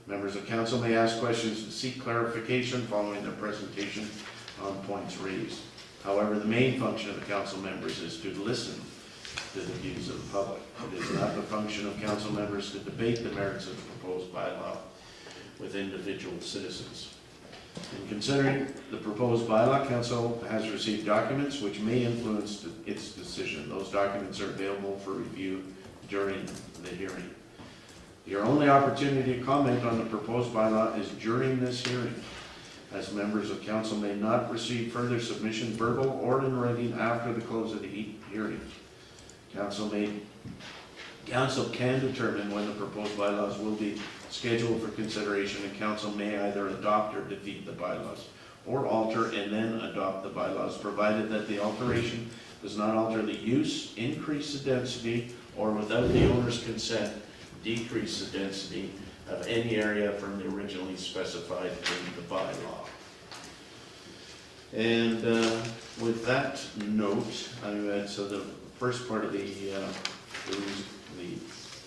Members of council may ask questions and seek clarification following their presentation on points raised. However, the main function of the council members is to listen to the views of the public. It is not the function of council members to debate the merits of the proposed bylaw with individual citizens. In considering the proposed bylaw, council has received documents which may influence its decision. Those documents are available for review during the hearing. Your only opportunity to comment on the proposed bylaw is during this hearing, as members of council may not receive further submission, verbal or in writing, after the close of the hearing. Council can determine when the proposed bylaws will be scheduled for consideration, and council may either adopt or defeat the bylaws, or alter and then adopt the bylaws, provided that the alteration does not alter the use, increase the density, or without the owner's consent, decrease the density of any area from the originally specified in the bylaw. And with that note, so the first part of the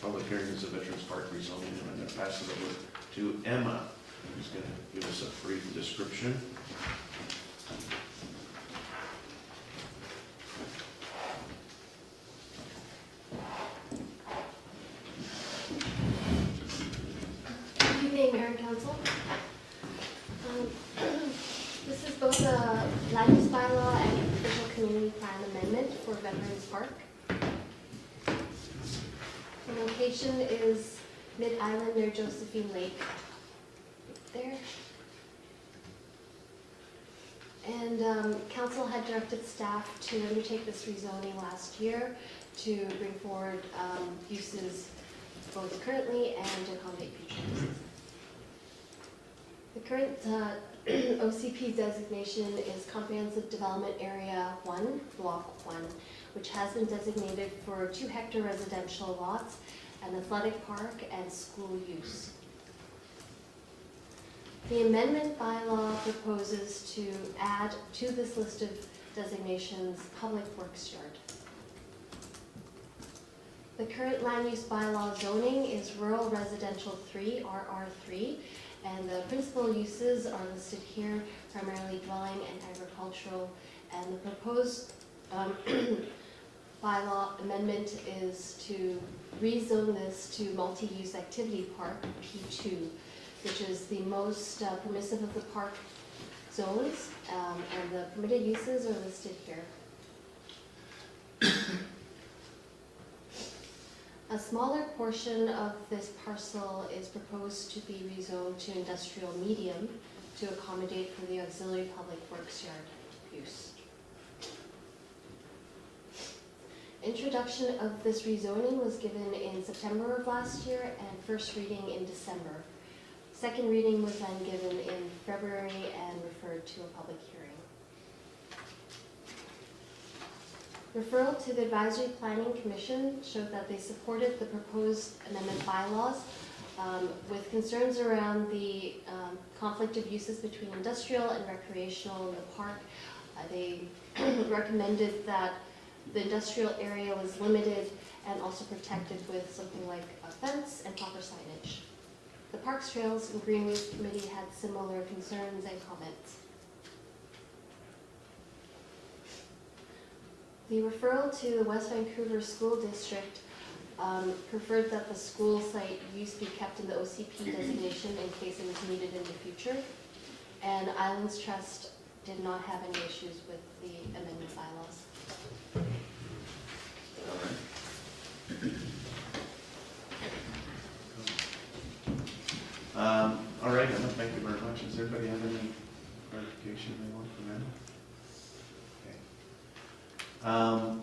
public hearing is the Veterans Park rezoning, and I'm going to pass it over to Emma, who's going to give us a brief description. Good evening, Mayor and Council. This is both a land use bylaw and official community plan amendment for Veterans Park. The location is mid-island near Josephine Lake. There. And council had directed staff to undertake this rezoning last year to bring forward uses both currently and to accommodate future uses. The current OCP designation is Comprehensive Development Area 1, Block 1, which has been designated for 2-hectare residential lots, an athletic park, and school use. The amendment bylaw proposes to add to this list of designations public works yard. The current land use bylaw zoning is Rural Residential 3, RR3, and the principal uses are listed here, primarily dwelling and agricultural, and the proposed bylaw amendment is to rezone this to multi-use activity park, P2, which is the most permissive of the park zones, and the permitted uses are listed here. A smaller portion of this parcel is proposed to be rezoned to industrial medium to accommodate for the auxiliary public works yard use. Introduction of this rezoning was given in September of last year and first reading in December. Second reading was then given in February and referred to a public hearing. Referral to the Advisory Planning Commission showed that they supported the proposed amendment bylaws with concerns around the conflict of uses between industrial and recreational in the park. They recommended that the industrial area was limited and also protected with something like a fence and proper signage. The Parks, Trails, and Greenways Committee had similar concerns and comments. The referral to the West Vancouver School District preferred that the school site use be kept in the OCP designation in case it was needed in the future. And Islands Trust did not have any issues with the amendment bylaws. All right, Emma, thank you very much. Does everybody have any clarification they want from Emma? Okay.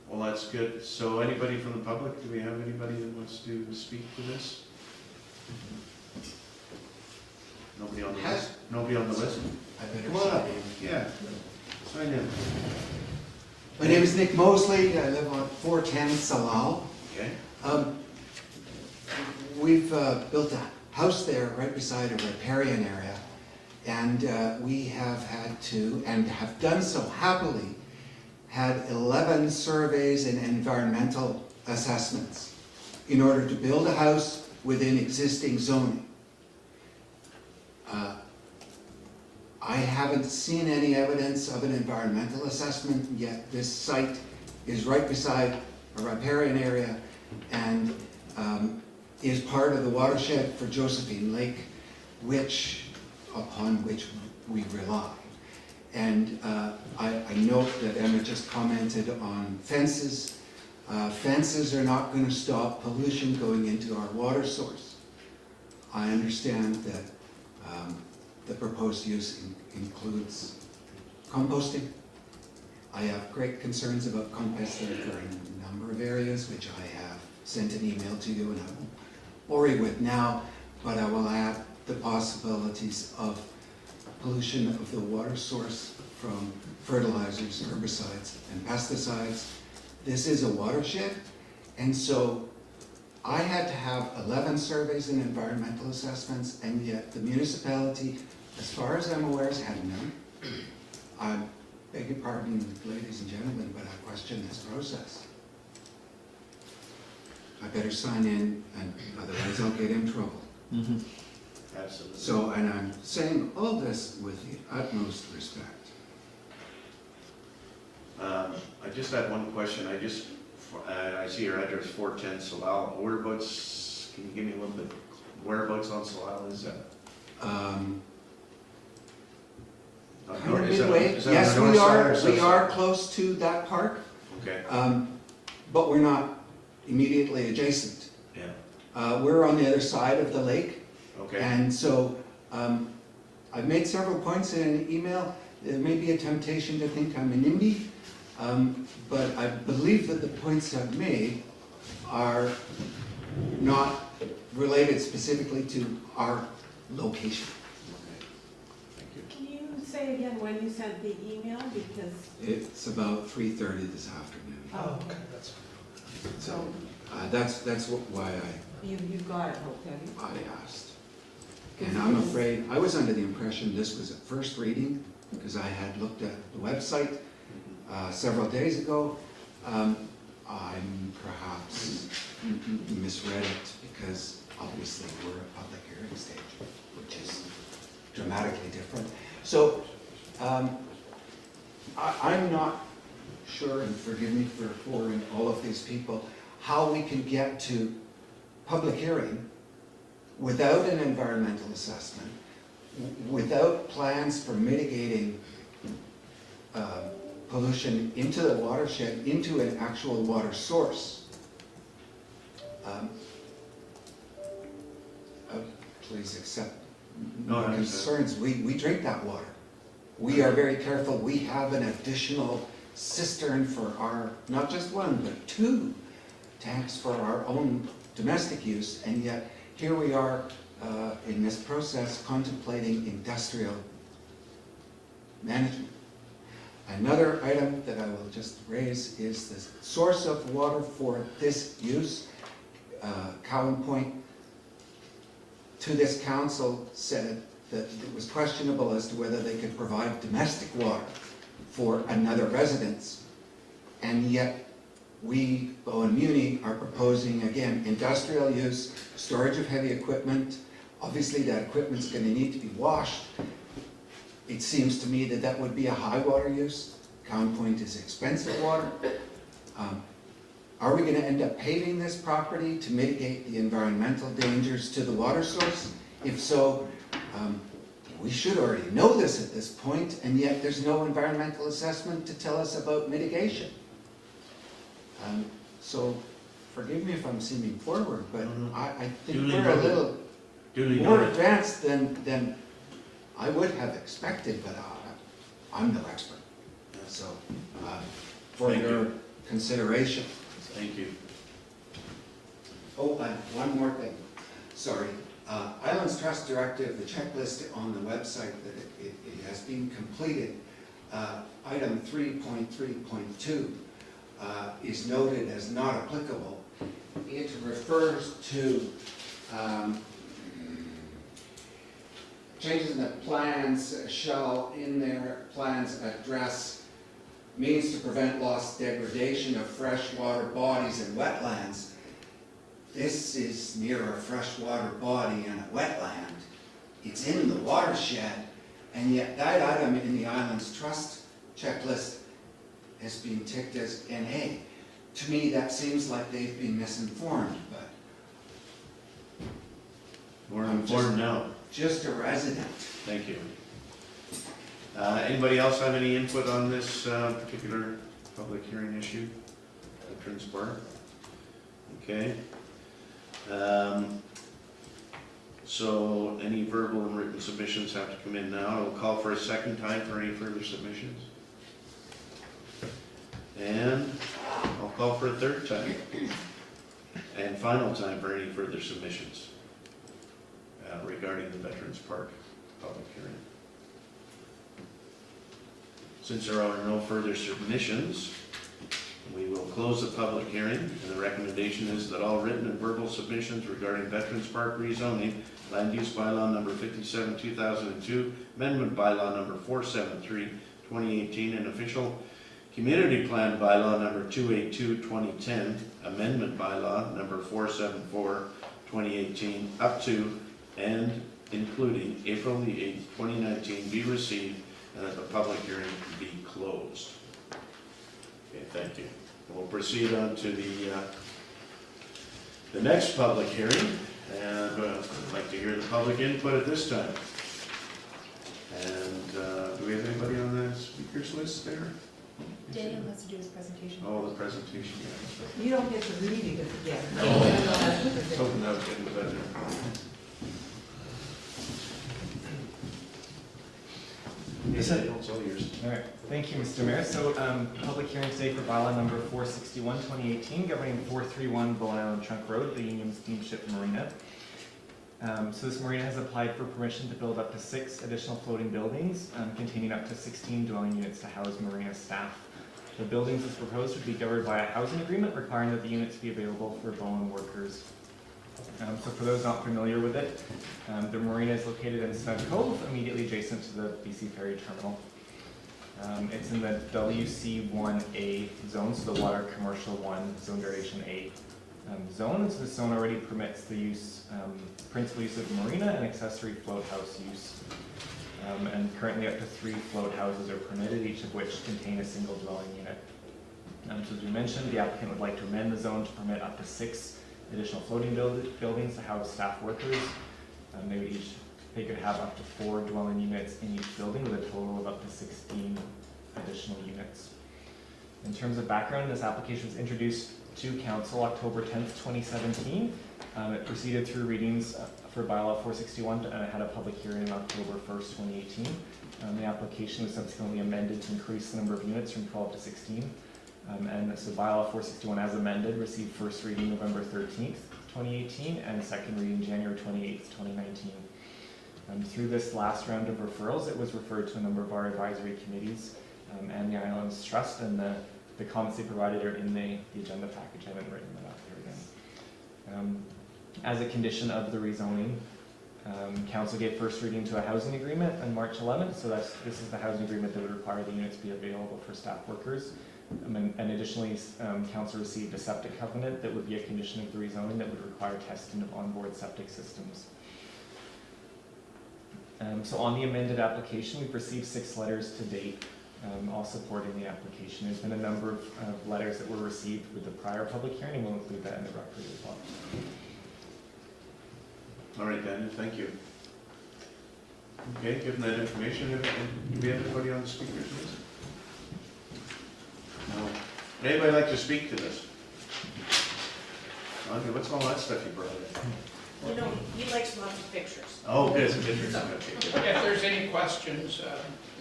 Well, that's good. So anybody from the public, do we have anybody that wants to speak to this? Nobody on the list? Nobody on the list? I better Come on up. sign in. Yeah, sign in. My name is Nick Mosley. I live on 410 Salal. Okay. We've built a house there right beside a riparian area, and we have had to, and have done so happily, had 11 surveys and environmental assessments in order to build a house within existing zoning. I haven't seen any evidence of an environmental assessment, yet this site is right beside a riparian area and is part of the watershed for Josephine Lake, upon which we rely. And I note that Emma just commented on fences. Fences are not going to stop pollution going into our water source. I understand that the proposed use includes composting. I have great concerns about composting for a number of areas, which I have sent an email to you and I won't bore you with now, but I will add the possibilities of pollution of the water source from fertilizers, herbicides, and pesticides. This is a watershed, and so I had to have 11 surveys and environmental assessments, and yet the municipality, as far as I'm aware, has had none. I beg your pardon, ladies and gentlemen, but I question this process. I better sign in, and otherwise I'll get in trouble. Absolutely. So, and I'm saying all this with the utmost respect. I just had one question. I see your address, 410 Salal. Whereabouts, can you give me a little bit, whereabouts on Salal is that? Kind of midway. Yes, we are close to that park, Okay, but we're not immediately adjacent. yeah, We're on the other side of the lake, okay. and so I've made several points in an email. There may be a temptation to think I'm an NIMBY, but I believe that the points I've made are not related specifically to our location. Okay. Thank you. Can you say again when you sent the email, because, It's about 3:30 this afternoon. oh, Okay, that's fine. So that's why you got it, okay? I asked. And I'm afraid, I was under the impression this was a first reading, because I had looked at the website several days ago. I'm perhaps misread it, because obviously we're a public hearing stage, which is dramatically different. So I'm not sure, and forgive me for boring all of these people, how we can get to public hearing without an environmental assessment, without plans for mitigating pollution into the watershed, into an actual water source. Please accept No, I my concerns. We drink that water. We are very careful. We have an additional cistern for our, not just one, but 2 tanks for our own domestic use, and yet here we are in this process contemplating industrial management. Another item that I will just raise is the source of water for this use. Cowan Point, to this council, said that it was questionable as to whether they could provide domestic water for another residence. And yet we, Bowen Muni, are proposing, again, industrial use, storage of heavy equipment. Obviously that equipment's going to need to be washed. It seems to me that that would be a high water use. Cowan Point is expensive water. Are we going to end up paving this property to mitigate the environmental dangers to the water source? If so, we should already know this at this point, and yet there's no environmental assessment to tell us about mitigation. So forgive me if I'm seeming forward, but I think Duly we're a noted. little Duly more noted. advanced than I would have expected, but I'm no expert. So, for Thank your you. consideration. Thank you. Oh, and one more thing, sorry. Islands Trust Directive, the checklist on the website, that it has been completed. Item 3.3.2 is noted as not applicable. It refers to changes in the plans shall in their plans address means to prevent loss degradation of freshwater bodies and wetlands. This is near a freshwater body and a wetland. It's in the watershed, And yet that item in the Islands Trust checklist has been ticked as NA. To me, that seems like they've been misinformed, but We're informed now. just a resident. Thank you. Anybody else have any input on this particular public hearing issue? Veterans Park? Okay. So any verbal and written submissions have to come in now. I will call for a second time for any further submissions. And I'll call for a third time and final time for any further submissions regarding the Veterans Park public hearing. Since there are no further submissions, we will close the public hearing, and the recommendation is that all written and verbal submissions regarding Veterans Park rezoning, land use bylaw number 57, 2002, amendment bylaw number 473, 2018, and official community plan bylaw number 282, 2010, amendment bylaw number 474, 2018, up to and including April the 8th, 2019, be received, and that the public hearing be closed. Okay, thank you. We'll proceed on to the next public hearing, and I'd like to hear the public input at this time. And do we have anybody on the speakers list there? Daniel has to do his presentation. Oh, the presentation, yeah. You don't get to read it again. No. I was hoping that was getting better. Yes, it's all yours. All right, thank you, Mr. Mayor. So, public hearing today for bylaw number 461, 2018, governing 431 Bowen Island Trunk Road, the Union Steamship Marina. So this marina has applied for permission to build up to 6 additional floating buildings containing up to 16 dwelling units to house marina staff. The buildings as proposed would be governed by a housing agreement requiring that the units be available for Bowen workers. So for those not familiar with it, the marina is located in Snug Cove, immediately adjacent to the BC Ferry Terminal. It's in the WC1A zone, so the Water Commercial 1 Zone Derivation A zone. So this zone already permits the use, principal use of the marina and accessory float house use. And currently up to 3 float houses are permitted, each of which contain a single dwelling unit. So as we mentioned, the applicant would like to amend the zone to permit up to 6 additional floating buildings to house staff workers. They could have up to 4 dwelling units in each building with a total of up to 16 additional units. In terms of background, this application was introduced to Council October 10th, 2017. It proceeded through readings for bylaw 461 and it had a public hearing on October 1st, 2018. The application was subsequently amended to increase the number of units from 12 to 16. And so bylaw 461 as amended received first reading November 13th, 2018 and second reading January 28th, 2019. Through this last round of referrals, it was referred to a number of our advisory committees and the Islands Trust, and the comments they provided are in the agenda package. I haven't written them up here again. As a condition of the rezoning, Council gave first reading to a housing agreement on March 11th, so this is the housing agreement that would require the units to be available for staff workers. And additionally, Council received a septic covenant that would be a condition of the rezoning that would require testing of onboard septic systems. So on the amended application, we've received 6 letters to date, all supporting the application. There's been a number of letters that were received with the prior public hearing, and we'll include that in the record as well. All right, Daniel, thank you. Okay, given that information, do we have anybody on the speakers list? No. Anybody like to speak to this? Okay, what's all that stuff you brought in? You know, he likes lots of pictures. Oh, good, interesting, okay, good. If there's any questions,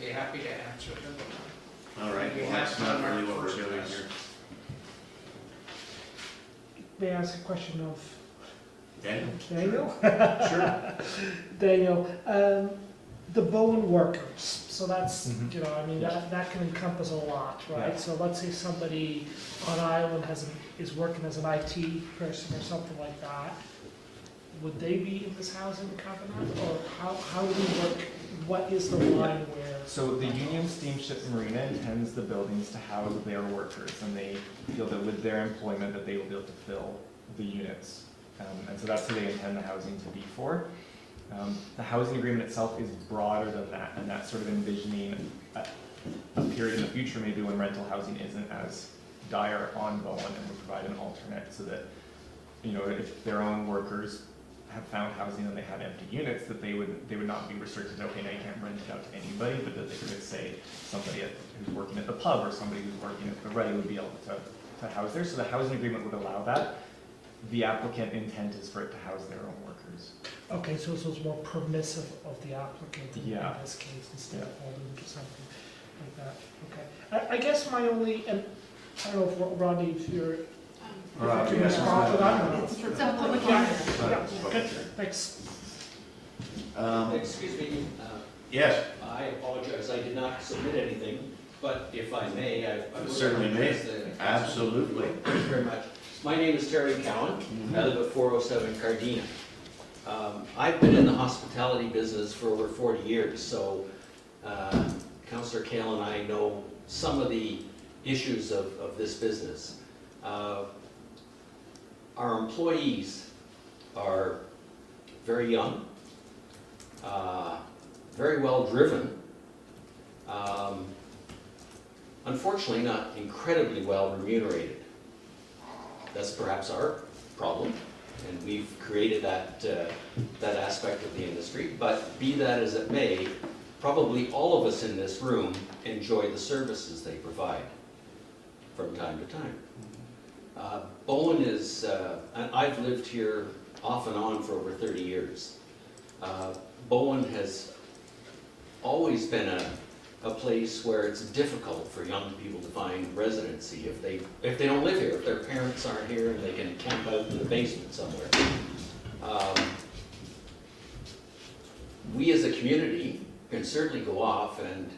be happy to answer them. All right, well, that's not really what we're doing here. May I ask a question of Daniel? Daniel? Sure. Daniel, the Bowen workers, so that's, Mhm. you know, I mean, that can encompass a lot, right? Yeah. So let's say somebody on island is working as an IT person or something like that. Would they be in this housing covenant, or how do we work, what is the line where? So the Union Steamship Marina intends the buildings to house their workers, and they feel that with their employment that they will be able to fill the units. And so that's who they intend the housing to be for. The housing agreement itself is broader than that, and that's sort of envisioning a period in the future maybe when rental housing isn't as dire on Bowen, and would provide an alternate so that, you know, if their own workers have found housing and they have empty units, that they would not be restricted, okay, now you can't rent it out to anybody, but that they could say somebody who's working at the pub or somebody who's working at the Ready would be able to house there. So the housing agreement would allow that. The applicant intent is for it to house their own workers. Okay, so it's more permissive of the applicant in Yeah. this case instead of holding to something like that. Okay. I guess my only, and I don't know if Rodney, if you're, Right, can you yes. respond to that or not? It's a public hearing. Yeah, good, thanks. Excuse me, Yes, I apologize, I did not submit anything, but if I may, I would certainly may. address the- Absolutely. Thank you very much. My name is Terry Cowan. I live at 407 Cardina. I've been in the hospitality business for over 40 years, so Councillor Kale and I know some of the issues of this business. Our employees are very young, very well driven, unfortunately not incredibly well remunerated. That's perhaps our problem, and we've created that aspect of the industry. But be that as it may, probably all of us in this room enjoy the services they provide from time to time. Bowen is, I've lived here off and on for over 30 years. Bowen has always been a place where it's difficult for young people to find residency if they don't live here, if their parents aren't here and they can camp out in the basement somewhere. We as a community can certainly go off and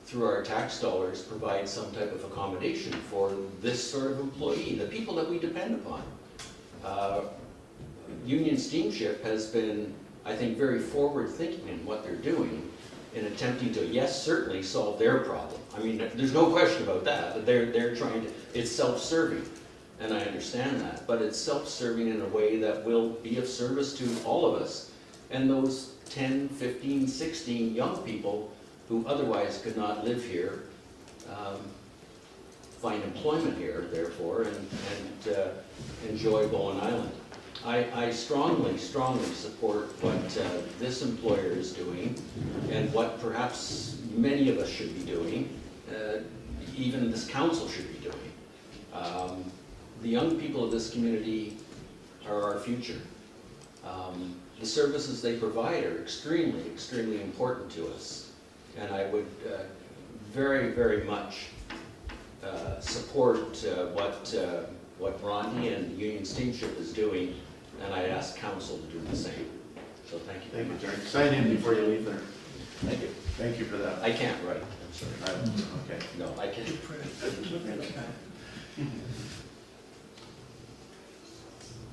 through our tax dollars provide some type of accommodation for this sort of employee, the people that we depend upon. Union Steamship has been, I think, very forward-thinking in what they're doing in attempting to, yes, certainly solve their problem. I mean, there's no question about that, but they're trying to, it's self-serving, and I understand that, but it's self-serving in a way that will be of service to all of us, and those 10, 15, 16 young people who otherwise could not live here, find employment here, therefore, and enjoy Bowen Island. I strongly, strongly support what this employer is doing and what perhaps many of us should be doing, even this council should be doing. The young people of this community are our future. The services they provide are extremely, extremely important to us. And I would very, very much support what Ronnie and Union Steamship is doing, and I ask council to do the same. So thank you. thank you, Terry. Sign in before you leave there. Thank you. Thank you for that. I can't write, I'm sorry. Okay. No, I can't.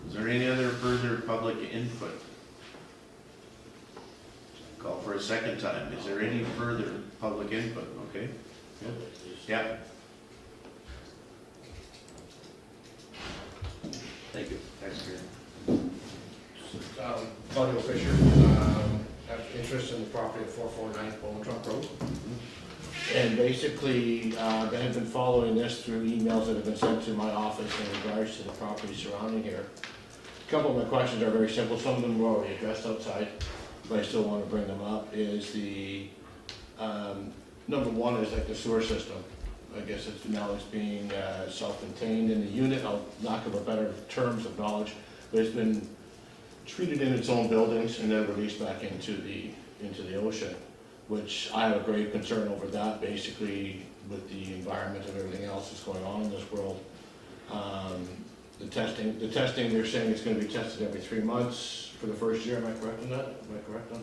Is there any other further public input? Call for a second time. Is there any further public input? Okay. Good. Yeah. Thank you. Thanks, Gary. Claudio Fisher, have interest in the property at 449 Bowling Truck Road. And basically, they have been following this through emails that have been sent to my office in regards to the property surrounding here. A couple of my questions are very simple. Some of them were already addressed outside, but I still want to bring them up. Is the, number one is like the sewer system. I guess it's being self-contained in the unit, lack of a better terms of knowledge, but it's been treated in its own buildings and then released back into the ocean, which I have a grave concern over that, basically with the environment and everything else that's going on in this world. The testing, they're saying it's going to be tested every 3 months for the first year. Am I correct on that? Am I correct on?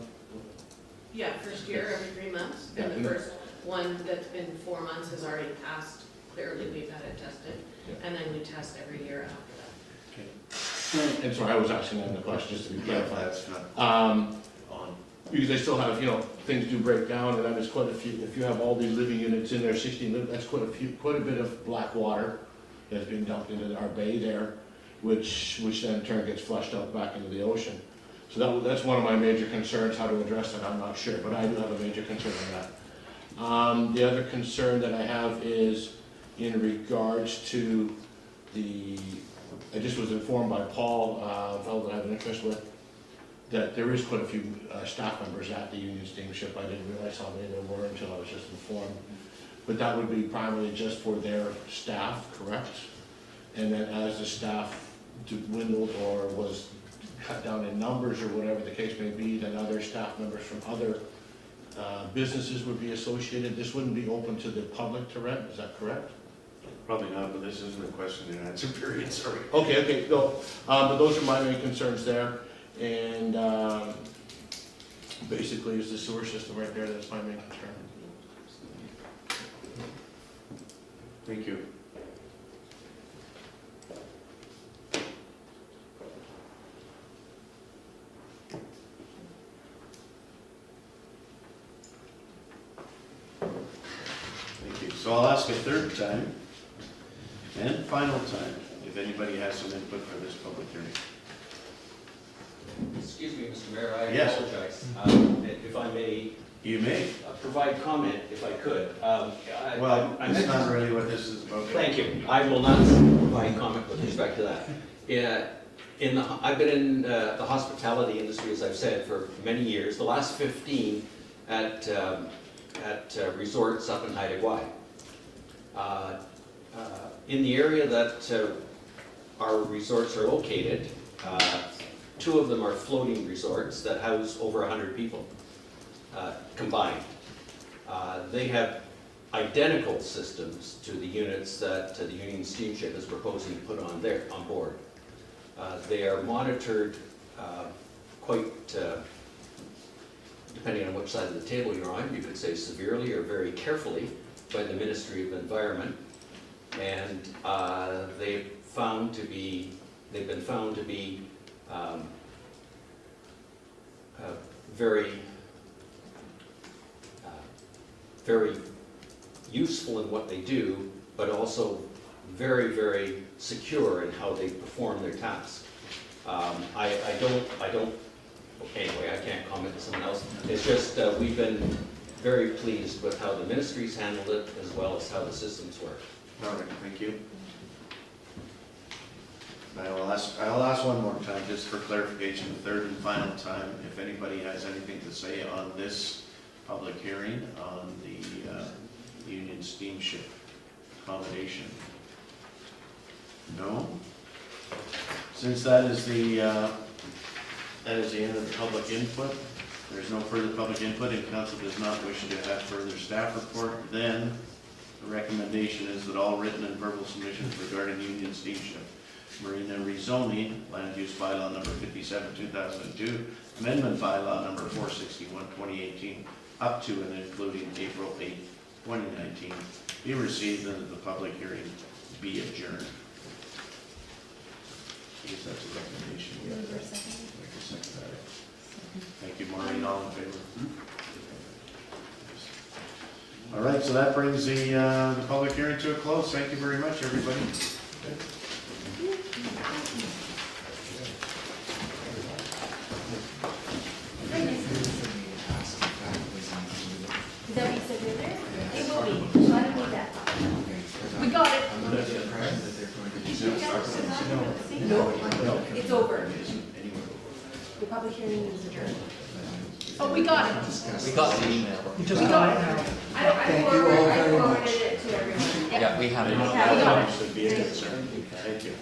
Yeah, first year, every 3 months, Yeah. and the first one that's been 4 months has already passed, clearly we've had it tested, Yeah. and then we test every year after that. Okay. And so I was asking them the question just to be Yeah, clarified. that's not Um, on. Because they still have, things do break down, and that is quite a few, if you have all these living units in there, 16, that's quite a bit of black water that's being dumped into our bay there, which then in turn gets flushed out back into the ocean. So that's one of my major concerns, how to address it, I'm not sure, but I do have a major concern on that. The other concern that I have is in regards to I just was informed by Paul, a fellow that I have an interest with, that there is quite a few staff members at the Union Steamship. I didn't realize how many there were until I was just informed. But that would be primarily just for their staff, correct? And then as the staff dwindled or was cut down in numbers or whatever the case may be, then other staff members from other businesses would be associated. This wouldn't be open to the public to rent, is that correct? Probably not, but this isn't a question and answer period, sorry. Okay, no, but those are my main concerns there. And basically it's the sewer system right there, that's my main concern. Thank you. Thank you. So I'll ask a third time and final time if anybody has some input for this public hearing. Excuse me, Mr. Mayor, I Yes. apologize. If I may You may. provide comment, if I could. Well, I that's meant not to- really what this is about. Thank you. I will not provide comment with respect to that. I've been in the hospitality industry, as I've said, for many years, the last 15 at resorts up in Haida Gwaii. In the area that our resorts are located, 2 of them are floating resorts that house over 100 people combined. They have identical systems to the units that the Union Steamship is proposing to put on board. They are monitored quite, depending on which side of the table you're on, you could say severely or very carefully by the Ministry of Environment. And they've been found to be very useful in what they do, but also very, very secure in how they perform their tasks. Anyway, I can't comment to someone else. It's just we've been very pleased with how the ministry's handled it as well as how the systems work. All right, thank you. I'll ask one more time, just for clarification, the third and final time, if anybody has anything to say on this public hearing on the Union Steamship accommodation. No? Since that is the end of the public input, there's no further public input and council does not wish to have further staff report, then the recommendation is that all written and verbal submissions regarding Union Steamship Marina rezoning, land use bylaw number 57, 2002, amendment bylaw number 461, 2018, up to and including April 8, 2019, be received and that the public hearing be adjourned. I guess that's a recommendation. Thank you, Maureen. All in favor? All right, so that brings the public hearing to a close. Thank you very much, everybody. Is that what you said earlier? It will be, so I don't need that. We got it. No, it's over. The public hearing is adjourned. Oh, we got it. We got the email. We just got it now. Thank you all very much. I forwarded it to everyone. Yeah, we have it. We got it. Should be a concern. Thank you.